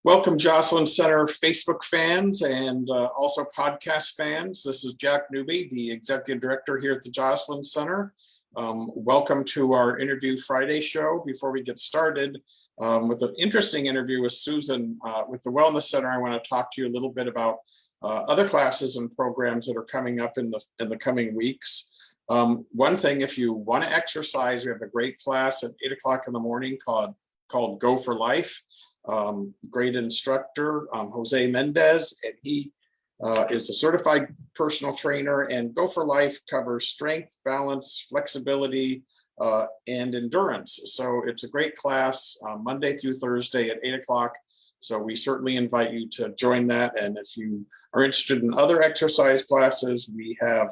Welcome, Joslyn Center Facebook fans and also podcast fans. This is Jack Newby, the Executive Director here at the Joslyn Center. Welcome to our Interview Friday show. Before we get started with an interesting interview with Susan with the Wellness Center, I want to talk to you a little bit about other classes and programs that are coming up in the coming weeks. One thing, if you want to exercise, we have a great class at 8 o'clock in the morning called Go for Life. Great instructor, Jose Mendez, and he is a certified personal trainer, and Go for Life covers strength, balance, flexibility, and endurance. So it's a great class, Monday through Thursday at 8 o'clock. So we certainly invite you to join that. And if you are interested in other exercise classes, we have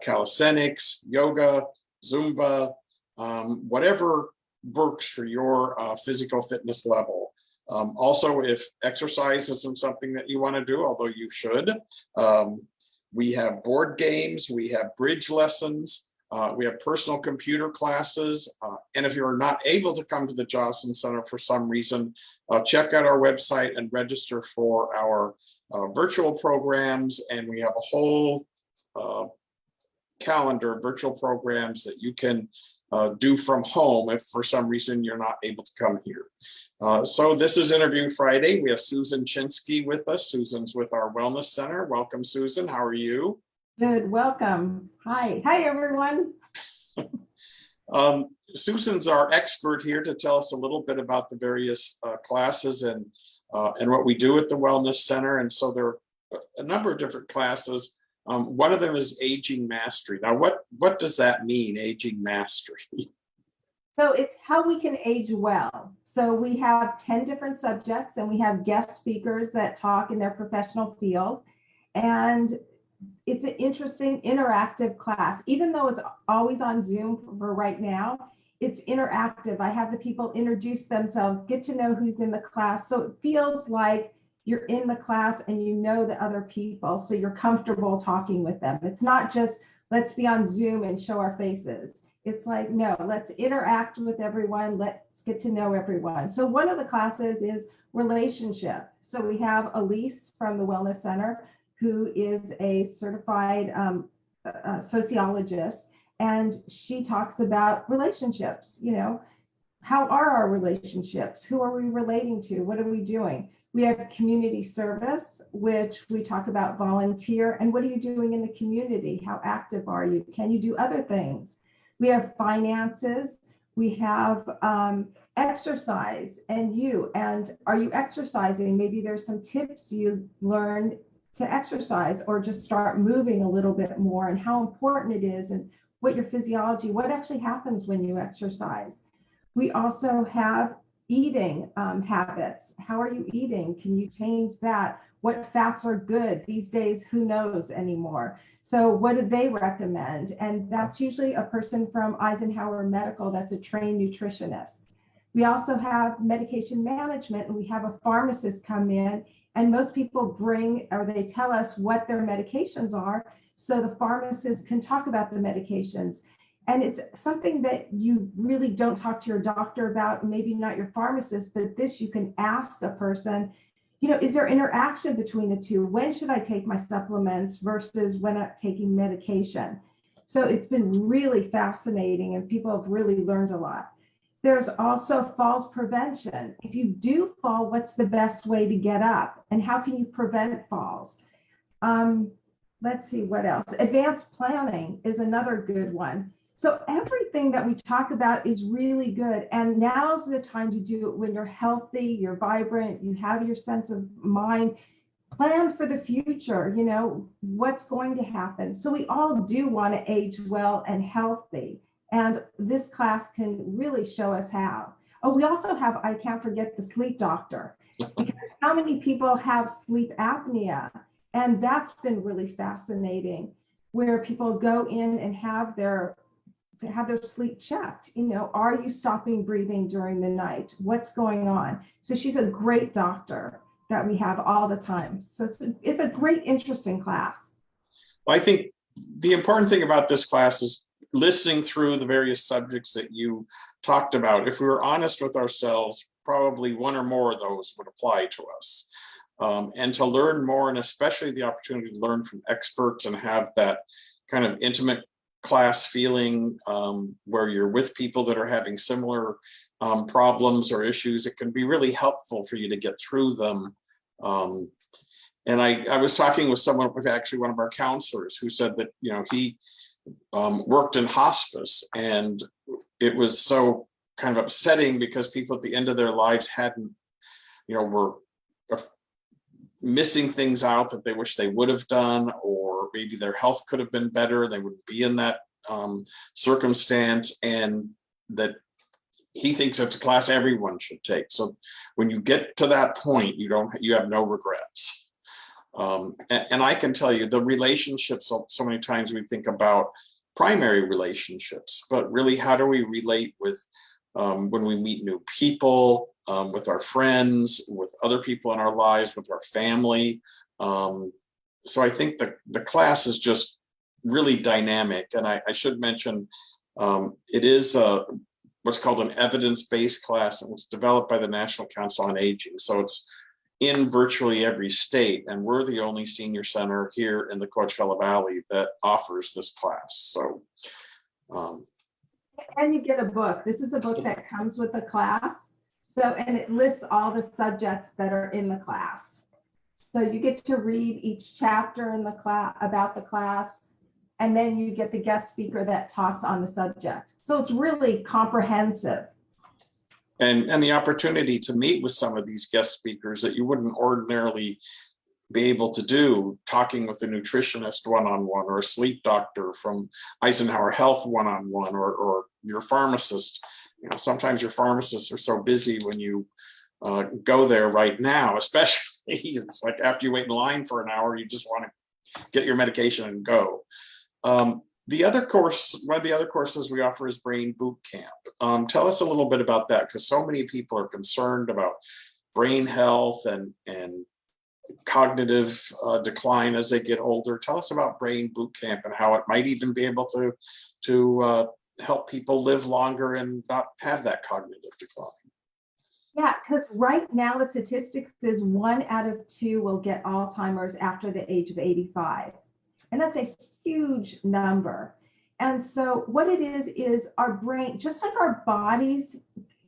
calisthenics, yoga, Zumba, whatever works for your physical fitness level. Also, if exercise isn't something that you want to do, although you should, we have board games, we have bridge lessons, we have personal computer classes. And if you're not able to come to the Joslyn Center for some reason, check out our website and register for our virtual programs. And we have a whole calendar of virtual programs that you can do from home if for some reason you're not able to come here. So this is Interview Friday. We have Susan Chinsky with us. Susan's with our Wellness Center. Welcome, Susan. How are you? Good. Welcome. Hi. Hi, everyone. Susan's our expert here to tell us a little bit about the various classes and what we do at the Wellness Center. And so there are a number of different classes. One of them is aging mastery. Now, what does that mean, aging mastery? So it's how we can age well. So we have 10 different subjects, and we have guest speakers that talk in their professional field. And it's an interesting interactive class. Even though it's always on Zoom for right now, it's interactive. I have the people introduce themselves, get to know who's in the class. So it feels like you're in the class and you know the other people, so you're comfortable talking with them. It's not just, let's be on Zoom and show our faces. It's like, no, let's interact with everyone. Let's get to know everyone. So one of the classes is relationship. So we have Elise from the Wellness Center, who is a certified sociologist, and she talks about relationships. You know, how are our relationships? Who are we relating to? What are we doing? We have community service, which we talk about volunteer and what are you doing in the community? How active are you? Can you do other things? We have finances. We have exercise and are you exercising? Maybe there's some tips you learned to exercise or just start moving a little bit more and how important it is and what your physiology, what actually happens when you exercise. We also have eating habits. How are you eating? Can you change that? What fats are good? These days, who knows anymore? So what do they recommend? And that's usually a person from Eisenhower Medical that's a trained nutritionist. We also have medication management, and we have a pharmacist come in, and most people bring, or they tell us what their medications are, so the pharmacist can talk about the medications. And it's something that you really don't talk to your doctor about, maybe not your pharmacist, but this you can ask a person, you know, is there interaction between the two? When should I take my supplements versus when I'm taking medication? So it's been really fascinating and people have really learned a lot. There's also falls prevention. If you do fall, what's the best way to get up? And how can you prevent falls? Let's see what else. Advanced planning is another good one. So everything that we talk about is really good. And now's the time to do it when you're healthy, you're vibrant, you have your sense of mind, plan for the future, you know, what's going to happen. So we all do want to age well and healthy. And this class can really show us how. Oh, we also have, I can't forget the sleep doctor, because how many people have sleep apnea? And that's been really fascinating, where people go in and have their sleep checked. You know, are you stopping breathing during the night? What's going on? So she's a great doctor that we have all the time. So it's a great, interesting class. Well, I think the important thing about this class is listening through the various subjects that you talked about. If we were honest with ourselves, probably one or more of those would apply to us. And to learn more, and especially the opportunity to learn from experts and have that kind of intimate class feeling where you're with people that are having similar problems or issues, it can be really helpful for you to get through them. And I was talking with someone, with actually one of our counselors, who said that, he worked in hospice, and it was so kind of upsetting because people at the end of their lives hadn't, were missing things out that they wish they would have done, or maybe their health could have been better. They wouldn't be in that circumstance, and that he thinks it's a class everyone should take. So when you get to that point, you have no regrets. And I can tell you the relationships, so many times we think about primary relationships, but really how do we relate with when we meet new people, with our friends, with other people in our lives, with our family. So I think the class is just really dynamic. And I should mention, it is what's called an evidence-based class. It was developed by the National Council on Aging. So it's in virtually every state, and we're the only senior center here in the Coachella Valley that offers this class. So and you get a book. This is a book that comes with the class. So, and it lists all the subjects that are in the class. So you get to read each chapter in the class about the class, and then you get the guest speaker that talks on the subject. So it's really comprehensive. And the opportunity to meet with some of these guest speakers that you wouldn't ordinarily be able to do, talking with a nutritionist one-on-one, or a sleep doctor from Eisenhower Health one-on-one, or your pharmacist. Sometimes your pharmacists are so busy when you go there right now, especially it's like after you wait in line for an hour, you just want to get your medication and go. One of the other courses we offer is Brain Boot Camp. Tell us a little bit about that, because so many people are concerned about brain health and cognitive decline as they get older. Tell us about Brain Boot Camp and how it might even be able to help people live longer and not have that cognitive decline. Yeah, because right now the statistics is 1 out of 2 will get Alzheimer's after the age of 85. And that's a huge number. And so what it is our brain, just like our bodies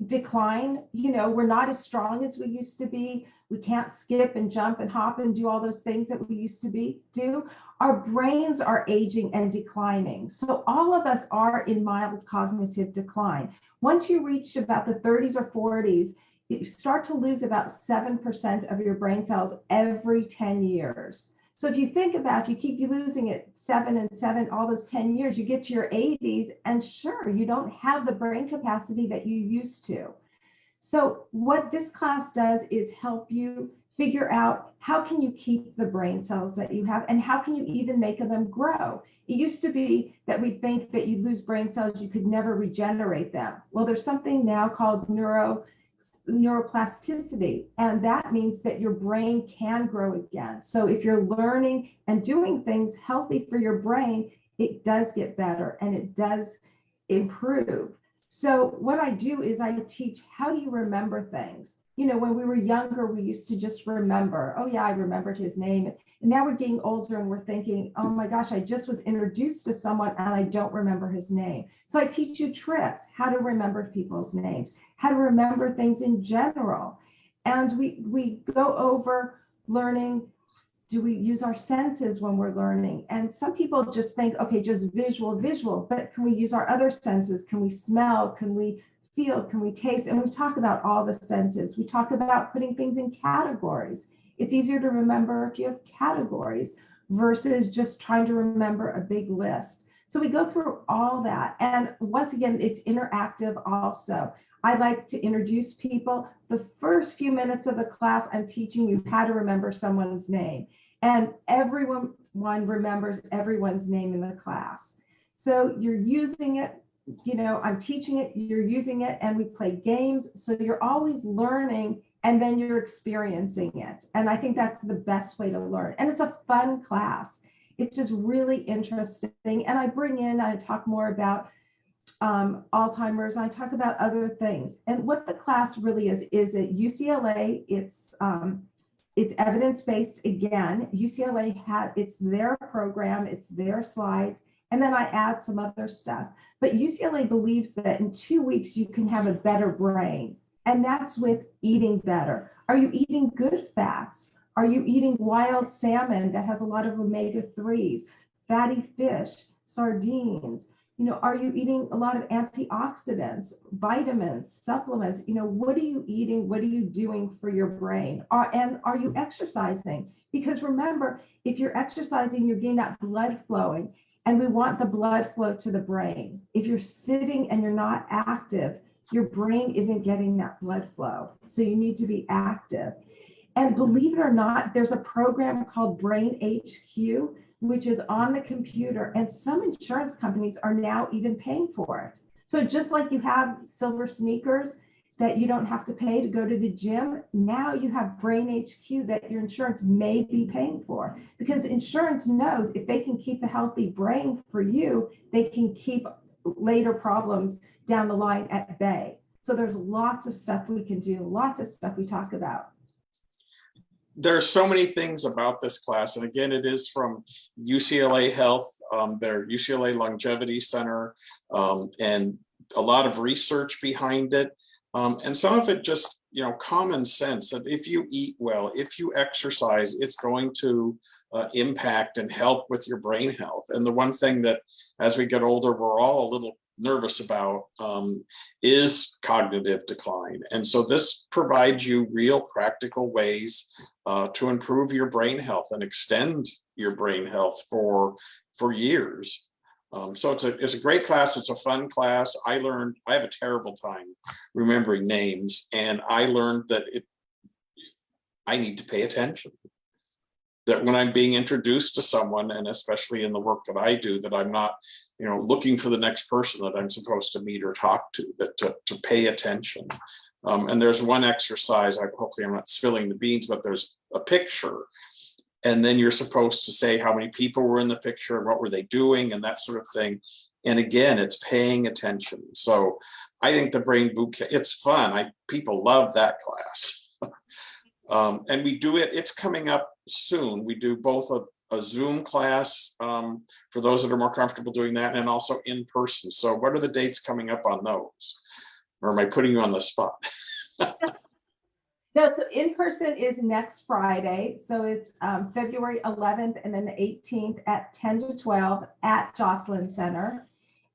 decline, we're not as strong as we used to be. We can't skip and jump and hop and do all those things that we used to do. Our brains are aging and declining. So all of us are in mild cognitive decline. Once you reach about the 30s or 40s, you start to lose about 7% of your brain cells every 10 years. So if you think about, if you keep losing it 7 and 7, all those 10 years, you get to your 80s, and sure, you don't have the brain capacity that you used to. So what this class does is help you figure out how can you keep the brain cells that you have, and how can you even make them grow. It used to be that we think that you lose brain cells, you could never regenerate them. Well, there's something now called neuroplasticity, and that means that your brain can grow again. So if you're learning and doing things healthy for your brain, it does get better and it does improve. So what I do is I teach, how do you remember things? When we were younger, we used to just remember, oh yeah, I remembered his name. And now we're getting older and we're thinking, oh my gosh, I just was introduced to someone and I don't remember his name. So I teach you tricks, how to remember people's names, how to remember things in general. And we go over learning, do we use our senses when we're learning? And some people just think, okay, just visual, but can we use our other senses? Can we smell? Can we feel? Can we taste? And we talk about all the senses. We talk about putting things in categories. It's easier to remember if you have categories versus just trying to remember a big list. So we go through all that. And once again, it's interactive also. I like to introduce people. The first few minutes of the class, I'm teaching you how to remember someone's name. And everyone remembers everyone's name in the class. So you're using it, I'm teaching it, you're using it, and we play games. So you're always learning, and then you're experiencing it. And I think that's the best way to learn. And it's a fun class. It's just really interesting. And I talk more about Alzheimer's, and I talk about other things. And what the class really is at UCLA, it's evidence-based again. UCLA it's their program, it's their slides, and then I add some other stuff. But UCLA believes that in 2 weeks you can have a better brain, and that's with eating better. Are you eating good fats? Are you eating wild salmon that has a lot of omega-3s, fatty fish, sardines? Are you eating a lot of antioxidants, vitamins, supplements? What are you eating? What are you doing for your brain? And are you exercising? Because remember, if you're exercising, you're getting that blood flowing, and we want the blood flow to the brain. If you're sitting and you're not active, your brain isn't getting that blood flow. So you need to be active. And believe it or not, there's a program called Brain HQ, which is on the computer, and some insurance companies are now even paying for it. So just like you have silver sneakers that you don't have to pay to go to the gym, now you have Brain HQ that your insurance may be paying for, because insurance knows if they can keep a healthy brain for you, they can keep later problems down the line at bay. So there's lots of stuff we can do, lots of stuff we talk about. There's so many things about this class. And again, it is from UCLA Health, their UCLA Longevity Center, and a lot of research behind it. And some of it just, common sense that if you eat well, if you exercise, it's going to impact and help with your brain health. And the one thing that as we get older, we're all a little nervous about is cognitive decline. And so this provides you real practical ways to improve your brain health and extend your brain health for years. So it's a great class. It's a fun class. I have a terrible time remembering names, and I learned that I need to pay attention. That when I'm being introduced to someone, and especially in the work that I do, that I'm not, looking for the next person that I'm supposed to meet or talk to, that to pay attention. And there's one exercise, hopefully I'm not spilling the beans, but there's a picture. And then you're supposed to say how many people were in the picture and what were they doing and that sort of thing. And again, it's paying attention. So I think the Brain Bootcamp, it's fun. People love that class. And we do it's coming up soon. We do both a Zoom class for those that are more comfortable doing that, and also in person. So what are the dates coming up on those? Or am I putting you on the spot? No, so in person is next Friday. So it's February 11th and then the 18th at 10 to 12 at Joslyn Center.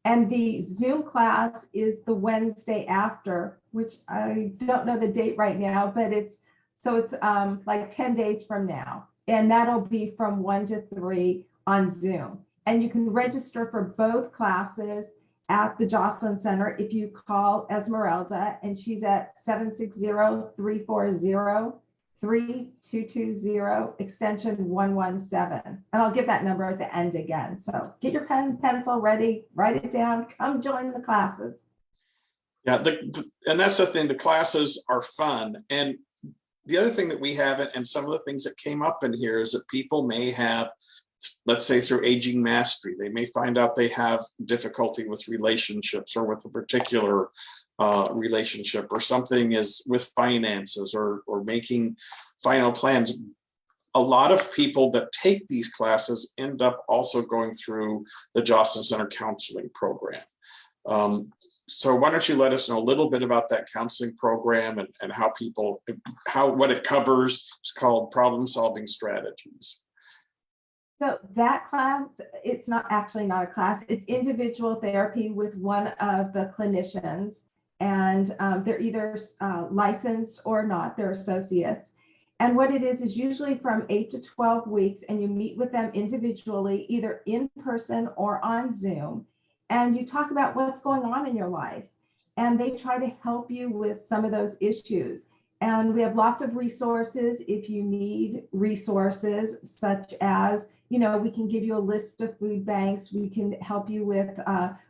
And the Zoom class is the Wednesday after, which I don't know the date right now, but it's like 10 days from now. And that'll be from 1 to 3 on Zoom. And you can register for both classes at the Joslyn Center if you call Esmeralda, and she's at 760-340-3220, extension 117. And I'll give that number at the end again. So get your pen and pencil ready, write it down, come join the classes. Yeah, and that's the thing, the classes are fun. And the other thing that we have, and some of the things that came up in here, is that people may have, let's say through aging mastery, they may find out they have difficulty with relationships or with a particular relationship, or something is with finances or making final plans. A lot of people that take these classes end up also going through the Joslyn Center counseling program. So why don't you let us know a little bit about that counseling program and what it covers. It's called Problem Solving Strategies. So that class, it's not a class, it's individual therapy with one of the clinicians, and they're either licensed or not, they're associates. And what it is usually from 8 to 12 weeks, and you meet with them individually, either in person or on Zoom, and you talk about what's going on in your life. And they try to help you with some of those issues. And we have lots of resources if you need resources, such as, we can give you a list of food banks. We can help you with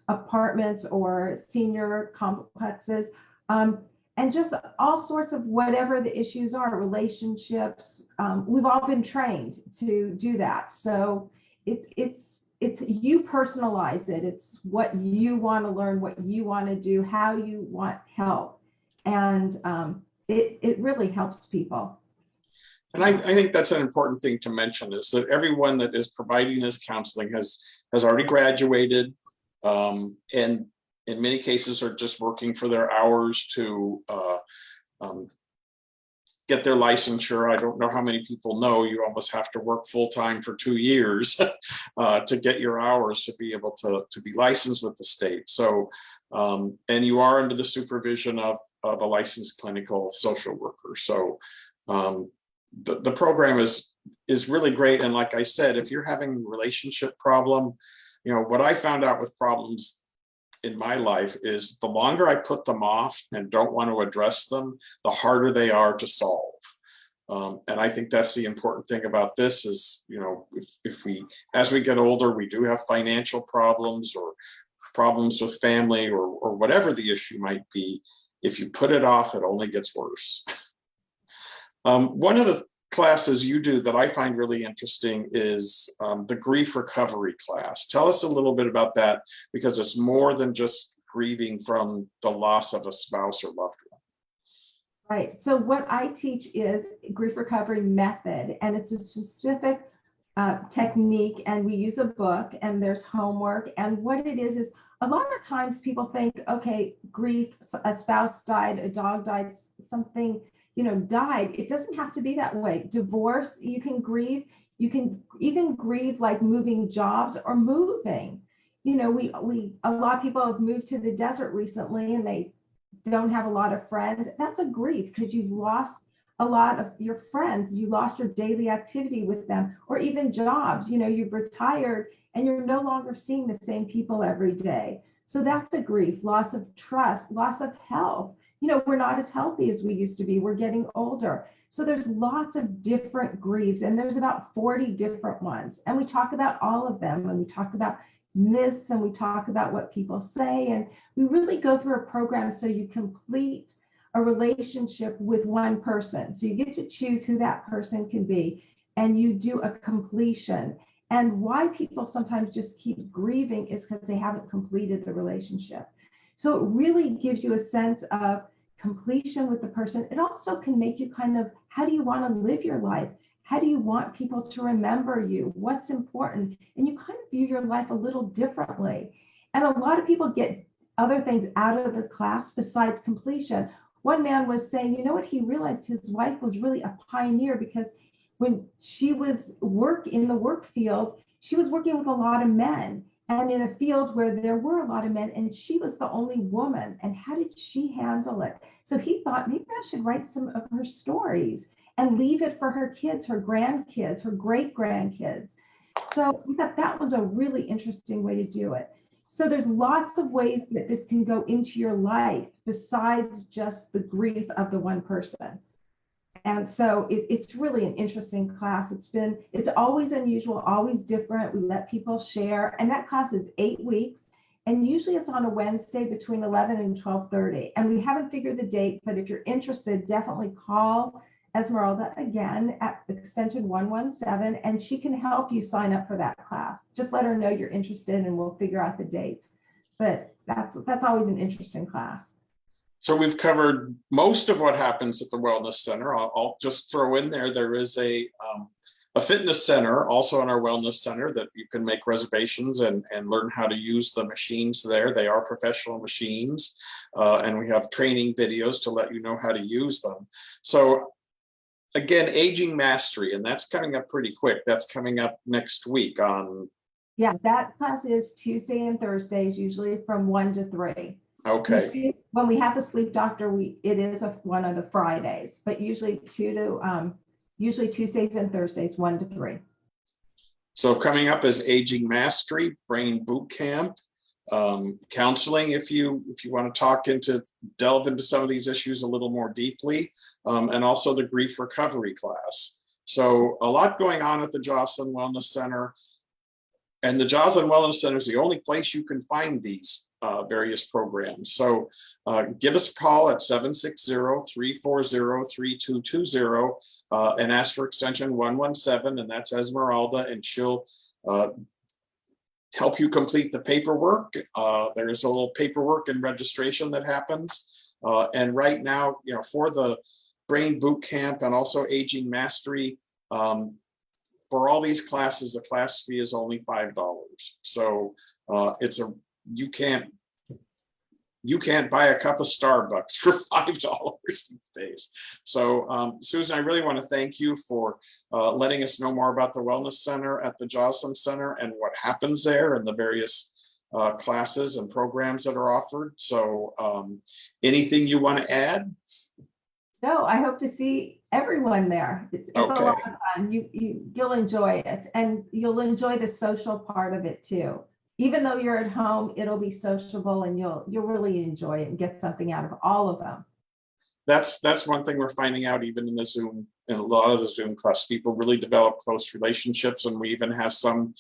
apartments or senior complexes, and just all sorts of whatever the issues are, relationships. We've all been trained to do that. So it's it's you personalize it. It's what you want to learn, what you want to do, how you want help. And it really helps people. And I think that's an important thing to mention, is that everyone that is providing this counseling has already graduated, and in many cases are just working for their hours to get their licensure. I don't know how many people know you almost have to work full-time for 2 years to get your hours to be able to be licensed with the state. So, and you are under the supervision of a licensed clinical social worker. So the program is really great. And like I said, if you're having a relationship problem, what I found out with problems in my life is the longer I put them off and don't want to address them, the harder they are to solve. And I think that's the important thing about this is, if we, as we get older, we do have financial problems or problems with family or whatever the issue might be. If you put it off, it only gets worse. One of the classes you do that I find really interesting is the grief recovery class. Tell us a little bit about that, because it's more than just grieving from the loss of a spouse or loved one. Right. So what I teach is grief recovery method, and it's a specific technique, and we use a book, and there's homework. And what it is a lot of times people think, okay, grief, a spouse died, a dog died, something died. It doesn't have to be that way. Divorce, you can grieve. You can even grieve like moving jobs or moving. A lot of people have moved to the desert recently and they don't have a lot of friends. That's a grief because you've lost a lot of your friends. You lost your daily activity with them, or even jobs. You've retired and you're no longer seeing the same people every day. So that's a grief, loss of trust, loss of health. We're not as healthy as we used to be. We're getting older. So there's lots of different griefs, and there's about 40 different ones. And we talk about all of them, and we talk about myths, and we talk about what people say. And we really go through a program so you complete a relationship with one person. So you get to choose who that person can be, and you do a completion. And why people sometimes just keep grieving is because they haven't completed the relationship. So it really gives you a sense of completion with the person. It also can make you kind of, how do you want to live your life? How do you want people to remember you? What's important? And you kind of view your life a little differently. And a lot of people get other things out of the class besides completion. One man was saying, what, he realized his wife was really a pioneer, because when she was in the work field, she was working with a lot of men, and in a field where there were a lot of men, and she was the only woman. And how did she handle it? So he thought, maybe I should write some of her stories and leave it for her kids, her grandkids, her great grandkids. So we thought that was a really interesting way to do it. So there's lots of ways that this can go into your life besides just the grief of the one person. And so it's really an interesting class. It's always unusual, always different. We let people share. And that class is 8 weeks. And usually it's on a Wednesday between 11 and 12:30. And we haven't figured the date, but if you're interested, definitely call Esmeralda again at extension 117, and she can help you sign up for that class. Just let her know you're interested and we'll figure out the dates. But that's always an interesting class. So we've covered most of what happens at the Wellness Center. I'll just throw in there is a fitness center also in our Wellness Center that you can make reservations and learn how to use the machines there. They are professional machines, and we have training videos to let you know how to use them. So again, Aging Mastery, and that's coming up pretty quick. That's coming up next week on... Yeah, that class is Tuesday and Thursdays, usually from 1 to 3. Okay. When we have the sleep doctor, it is one of the Fridays, but usually usually Tuesdays and Thursdays, 1 to 3. So coming up is Aging Mastery, Brain Boot Camp, counseling if you want to delve into some of these issues a little more deeply, and also the grief recovery class. So a lot going on at the Joslyn Wellness Center, and the Joslyn Wellness Center is the only place you can find these various programs. So give us a call at 760-340-3220 and ask for extension 117, and that's Esmeralda, and she'll help you complete the paperwork. There's a little paperwork and registration that happens. And right now, for the brain boot camp and also aging mastery, for all these classes, the class fee is only $5. So you can't buy a cup of Starbucks for $5 these days. So Susan, I really want to thank you for letting us know more about the Wellness Center at the Joslyn Center and what happens there and the various classes and programs that are offered. So anything you want to add? No, I hope to see everyone there. It's a lot of fun. You'll enjoy it, and you'll enjoy the social part of it too. Even though you're at home, it'll be sociable, and you'll really enjoy it and get something out of all of them. That's one thing we're finding out, even in the Zoom, in a lot of the Zoom class, people really develop close relationships, and we even have some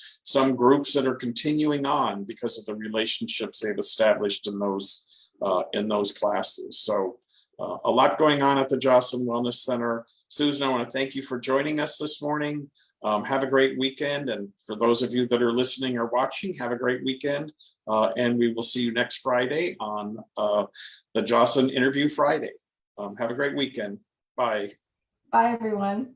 groups that are continuing on because of the relationships they've established in those classes. So a lot going on at the Joslyn Wellness Center. Susan, I want to thank you for joining us this morning. Have a great weekend. And for those of you that are listening or watching, have a great weekend. And we will see you next Friday on the Joslyn Interview Friday. Have a great weekend. Bye. Bye, everyone.